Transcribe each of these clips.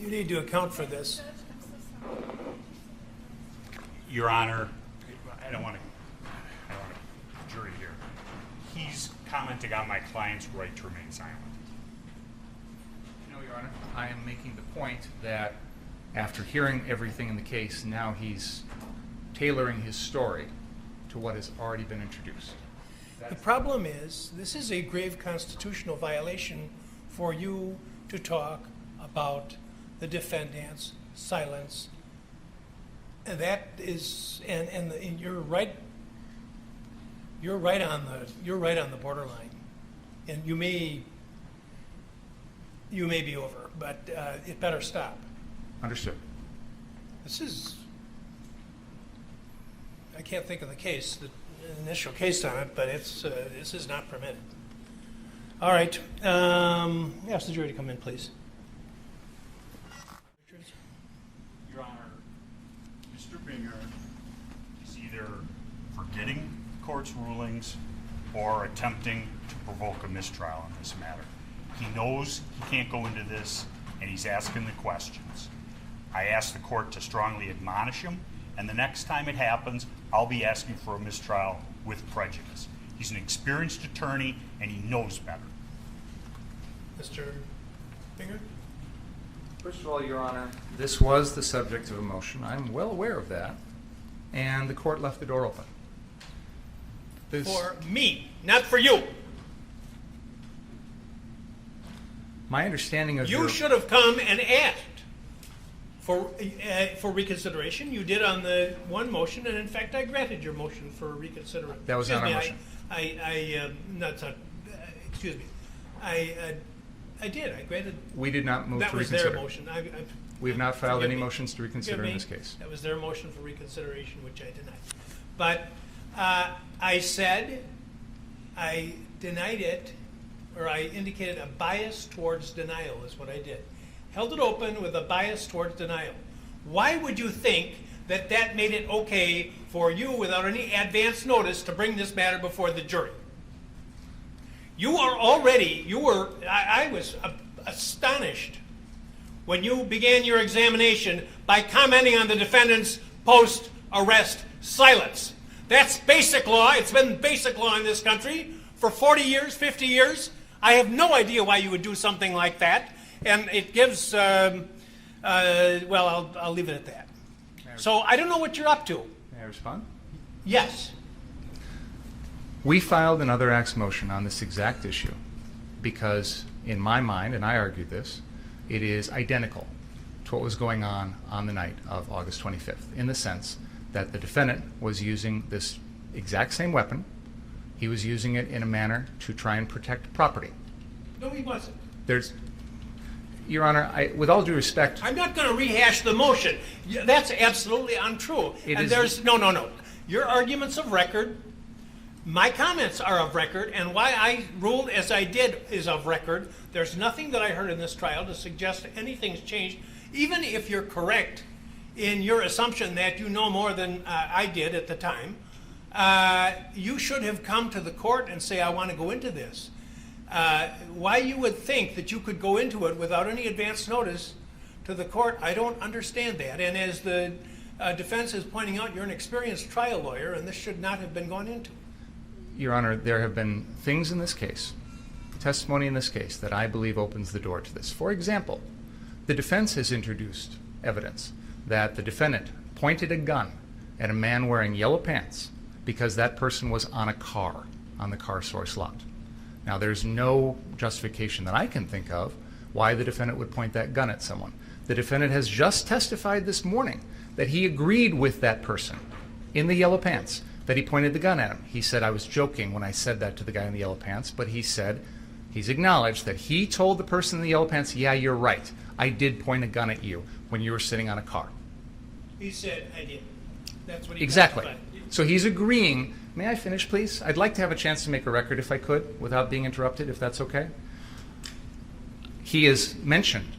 You need to account for this. Your Honor, I don't want to jury here. He's commenting on my client's right to remain silent. No, Your Honor. I am making the point that after hearing everything in the case, now he's tailoring his story to what has already been introduced. The problem is, this is a grave constitutional violation for you to talk about the defendant's silence. And that is, and you're right on the borderline, and you may be over, but it better stop. Understood. This is, I can't think of the case, the initial case on it, but it's this is not permitted. All right, ask the jury to come in, please. Your Honor, Mr. Binger is either forgetting the court's rulings or attempting to provoke a mistrial in this matter. He knows he can't go into this, and he's asking the questions. I asked the court to strongly admonish him, and the next time it happens, I'll be asking for a mistrial with prejudice. He's an experienced attorney, and he knows better. Mr. Binger? First of all, Your Honor, this was the subject of a motion. I'm well aware of that. And the court left the door open. For me, not for you. My understanding of You should have come and asked for reconsideration. You did on the one motion, and in fact, I granted your motion for reconsideration. That was not our motion. Excuse me. I did. I granted. We did not move to reconsider. That was their motion. We have not filed any motions to reconsider in this case. That was their motion for reconsideration, which I denied. But I said I denied it, or I indicated a bias towards denial is what I did. Held it open with a bias towards denial. Why would you think that that made it okay for you, without any advance notice, to bring this matter before the jury? I was astonished when you began your examination by commenting on the defendant's post-arrest silence. That's basic law. It's been basic law in this country for 40 years, 50 years. I have no idea why you would do something like that. And it gives, well, I'll leave it at that. So I don't know what you're up to. May I respond? Yes. We filed an other acts motion on this exact issue because, in my mind, and I argued this, it is identical to what was going on the night of August 25th, in the sense that the defendant was using this exact same weapon. He was using it in a manner to try and protect property. No, he wasn't. Your Honor, with all due respect, I'm not going to rehash the motion. That's absolutely untrue. No. Your arguments of record, my comments are of record, and why I ruled as I did is of record. There's nothing that I heard in this trial to suggest anything's changed. Even if you're correct in your assumption that you know more than I did at the time, you should have come to the court and say, I want to go into this. Why you would think that you could go into it without any advance notice to the court, I don't understand that. And as the defense is pointing out, you're an experienced trial lawyer, and this should not have been gone into. Your Honor, there have been things in this case, testimony in this case, that I believe opens the door to this. For example, the defense has introduced evidence that the defendant pointed a gun at a man wearing yellow pants because that person was on a car on the car source lot. Now, there's no justification that I can think of why the defendant would point that gun at someone. The defendant has just testified this morning that he agreed with that person in the yellow pants, that he pointed the gun at him. He said, I was joking when I said that to the guy in the yellow pants, but he said, he's acknowledged that he told the person in the yellow pants, yeah, you're right. I did point a gun at you when you were sitting on a car. He said, I did. That's what he Exactly. testified. So he's agreeing. May I finish, please? I'd like to have a chance to make a record, if I could, without being interrupted, if that's okay. He has mentioned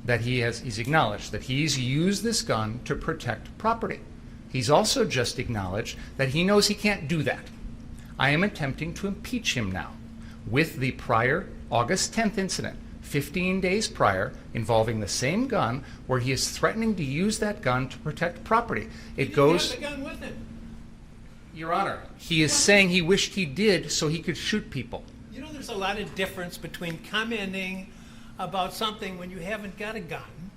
that he's acknowledged that he's used this gun to protect property. He's also just acknowledged that he knows he can't do that. I am attempting to impeach him now with the prior August 10th incident, 15 days prior involving the same gun where he is threatening to use that gun to protect property. It goes... He didn't have the gun with him. Your Honor, he is saying he wished he did so he could shoot people. You know, there's a lot of difference between commenting about something when you haven't got a gun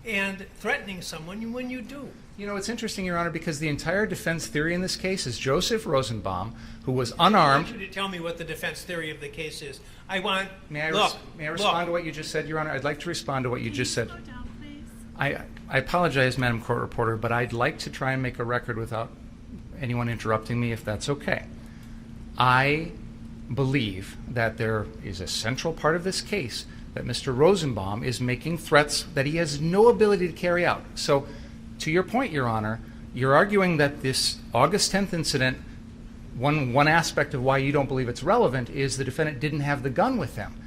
and threatening someone when you do. You know, it's interesting, Your Honor, because the entire defense theory in this case is Joseph Rosenbaum, who was unarmed. I want you to tell me what the defense theory of the case is. I want... May I respond to what you just said, Your Honor? I'd like to respond to what you just said. Slow down, please. I apologize, Madam Court Reporter, but I'd like to try and make a record without anyone interrupting me, if that's okay. I believe that there is a central part of this case that Mr. Rosenbaum is making threats that he has no ability to carry out. So, to your point, Your Honor, you're arguing that this August 10th incident, one aspect of why you don't believe it's relevant is the defendant didn't have the gun with him.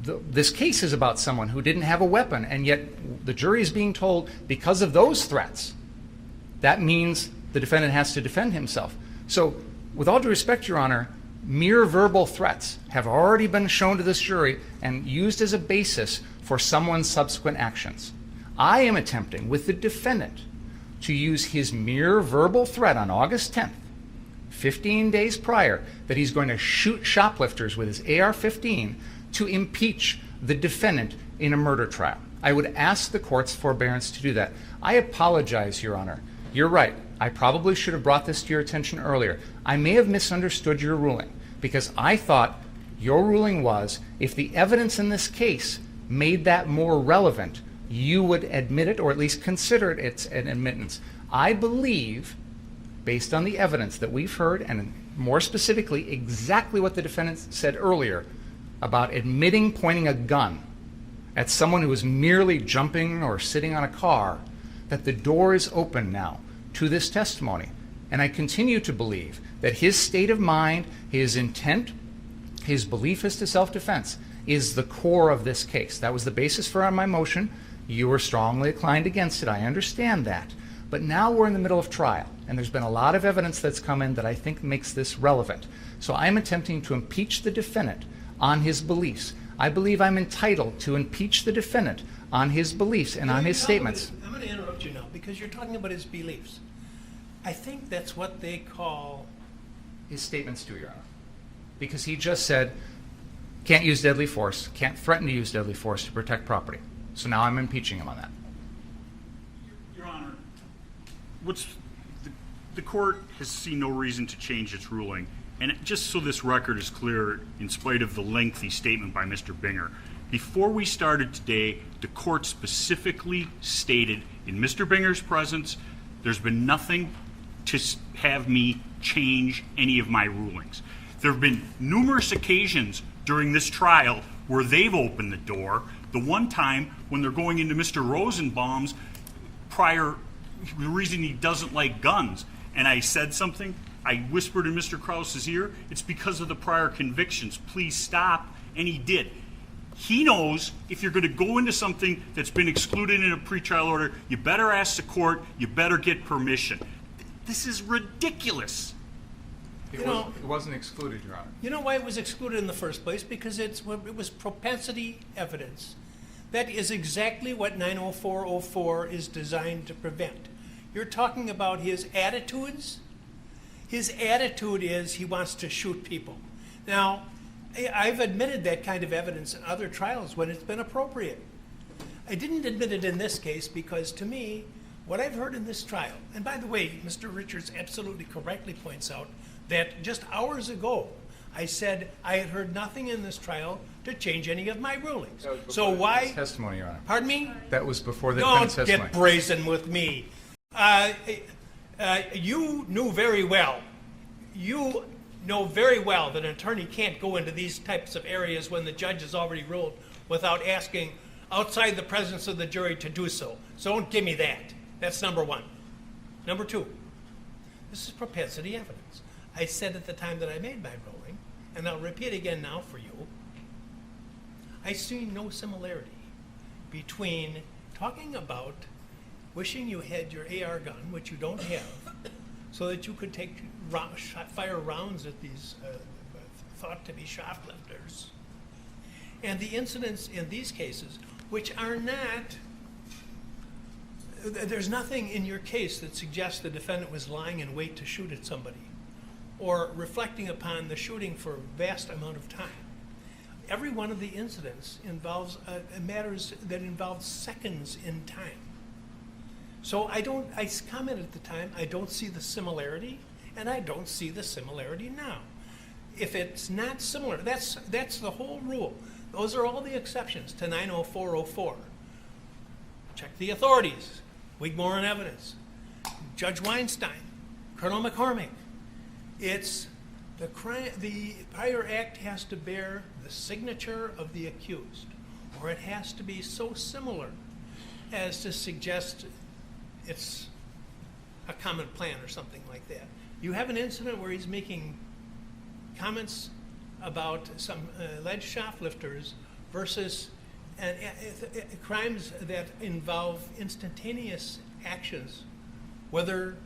This case is about someone who didn't have a weapon, and yet the jury is being told because of those threats, that means the defendant has to defend himself. So, with all due respect, Your Honor, mere verbal threats have already been shown to this jury and used as a basis for someone's subsequent actions. I am attempting, with the defendant, to use his mere verbal threat on August 10th, 15 days prior, that he's going to shoot shoplifters with his AR-15 to impeach the defendant in a murder trial. I would ask the court's forbearance to do that. I apologize, Your Honor. You're right. I probably should have brought this to your attention earlier. I may have misunderstood your ruling because I thought your ruling was if the evidence in this case made that more relevant, you would admit it or at least consider it an admittance. I believe, based on the evidence that we've heard, and more specifically exactly what the defendant said earlier about admitting pointing a gun at someone who was merely jumping or sitting on a car, that the door is open now to this testimony. And I continue to believe that his state of mind, his intent, his belief as to self-defense is the core of this case. That was the basis for my motion. You were strongly inclined against it. I understand that. But now we're in the middle of trial, and there's been a lot of evidence that's come in that I think makes this relevant. So I'm attempting to impeach the defendant on his beliefs. I believe I'm entitled to impeach the defendant on his beliefs and on his statements. I'm going to interrupt you now because you're talking about his beliefs. I think that's what they call... His statements too, Your Honor. Because he just said, can't use deadly force, can't threaten to use deadly force to protect property. So now I'm impeaching him on that. Your Honor, the court has seen no reason to change its ruling. And just so this record is clear, in spite of the lengthy statement by Mr. Binger, before we started today, the court specifically stated in Mr. Binger's presence, there's been nothing to have me change any of my rulings. There have been numerous occasions during this trial where they've opened the door. The one time when they're going into Mr. Rosenbaum's prior, the reason he doesn't like guns, and I said something, I whispered in Mr. Krause's ear, it's because of the prior convictions. Please stop, and he did. He knows if you're going to go into something that's been excluded in a pretrial order, you better ask the court, you better get permission. This is ridiculous. It wasn't excluded, Your Honor. You know why it was excluded in the first place? Because it was propensity evidence. That is exactly what 90404 is designed to prevent. You're talking about his attitudes. His attitude is he wants to shoot people. Now, I've admitted that kind of evidence in other trials when it's been appropriate. I didn't admit it in this case because, to me, what I've heard in this trial, and by the way, Mr. Richards absolutely correctly points out that just hours ago, I said I had heard nothing in this trial to change any of my rulings. So why? Testimony, Your Honor. Pardon me? That was before the Don't defense testimony. get brazen with me. You knew very well. You know very well that an attorney can't go into these types of areas when the judge has already ruled without asking outside the presence of the jury to do so. So don't give me that. That's number one. Number two, this is propensity evidence. I said at the time that I made my ruling, and I'll repeat again now for you, I see no similarity between talking about wishing you had your AR gun, which you don't have, so that you could fire rounds at these thought to be shoplifters, And the incidents in these cases, which are not, there's nothing in your case that suggests the defendant was lying in wait to shoot at somebody or reflecting upon the shooting for a vast amount of time. Every one of the incidents involves matters that involve seconds in time. So I commented at the time, I don't see the similarity, and I don't see the similarity now. If it's not similar, that's the whole rule. Those are all the exceptions to 90404. Check the authorities, Wigmore and evidence, Judge Weinstein, Colonel McCormick. It's the prior act has to bear the signature of the accused, or it has to be so similar as to suggest it's a common plan or something like that. You have an incident where he's making comments about some alleged shoplifters versus crimes that involve instantaneous actions, whether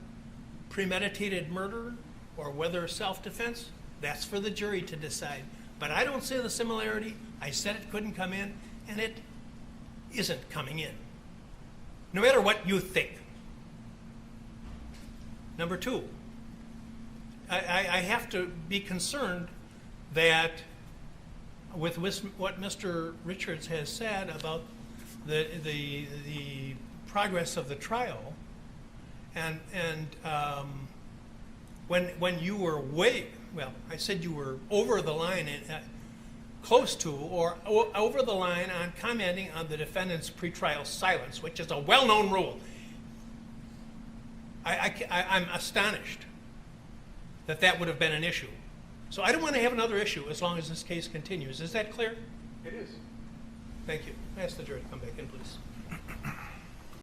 premeditated murder or whether self-defense. That's for the jury to decide. But I don't see the similarity. I said it couldn't come in, and it isn't coming in, no matter what you think. Number two, I have to be concerned that with what Mr. Richards has said about the progress of the trial, and when you were I said you were over the line, close to or over the line on commenting on the defendant's pretrial silence, which is a well-known rule. I'm astonished that would have been an issue. So I don't want to have another issue as long as this case continues. Is that clear? It is. Thank you. I ask the jury to come back in, please.